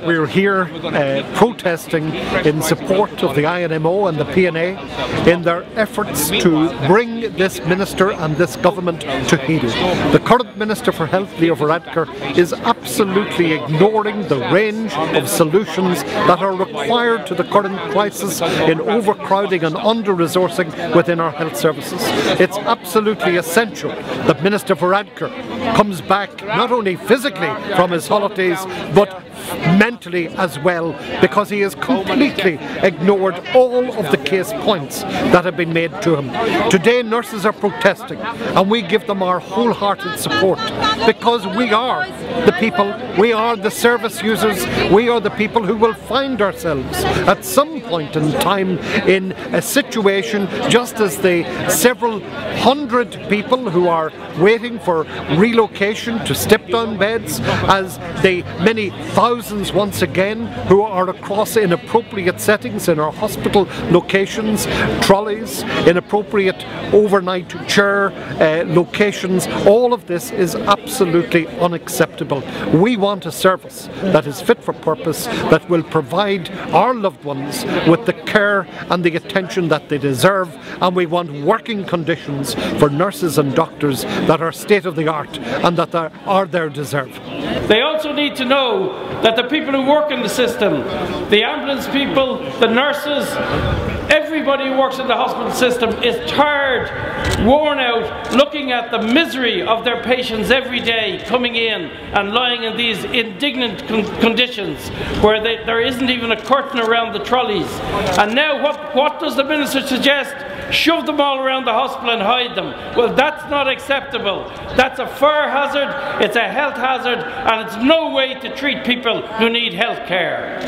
we're here protesting in support of the INMO and the PNA in their efforts to bring this minister and this government to heel. The current Minister for Health, Leo Varadkar, is absolutely ignoring the range of solutions that are required to the current crisis in overcrowding and under-resourcing within our health services. It's absolutely essential that Minister Varadkar comes back not only physically from his holidays but mentally as well, because he has completely ignored all of the case points that have been made to him. Today nurses are protesting and we give them our wholehearted support, because we are the people, we are the service users, we are the people who will find ourselves at some point in time in a situation just as the several hundred people who are waiting for relocation to step-down beds, as the many thousands once again who are across inappropriate settings in our hospital locations, trolleys, inappropriate overnight chair locations. All of this is absolutely unacceptable. We want a service that is fit for purpose, that will provide our loved ones with the care and the attention that they deserve, and we want working conditions for nurses and doctors that are state of the art and that are their deserve. They also need to know that the people who work in the system, the ambulance people, the nurses, everybody who works in the hospital system is tired, worn out, looking at the misery of their patients every day coming in and lying in these indignant conditions where there isn't even a curtain around the trolleys. And now what does the Minister suggest? Shove them all around the hospital and hide them. Well, that's not acceptable. That's a fire hazard, it's a health hazard, and it's no way to treat people who need health care.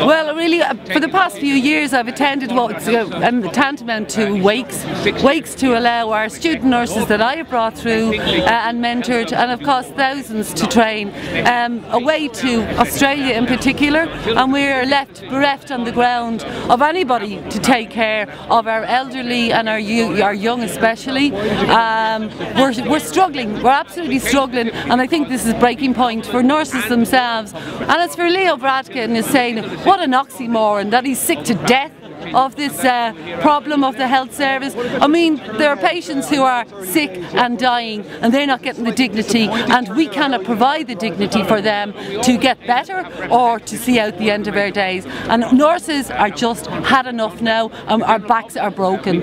Well, really, for the past few years I've attended what's tantamount to wakes to allow our student nurses that I have brought through and mentored, and have cost thousands to train, away to Australia in particular, and we're left bereft on the ground of anybody to take care of our elderly and our young especially. We're struggling, we're absolutely struggling, and I think this is a breaking point for nurses themselves. And as for Leo Varadkar is saying, what an oxymoron, that he's sick to death of this problem of the health service. I mean, there are patients who are sick and dying and they're not getting the dignity, and we cannot provide the dignity for them to get better or to see out the end of their days. And nurses are just had enough now, our backs are broken.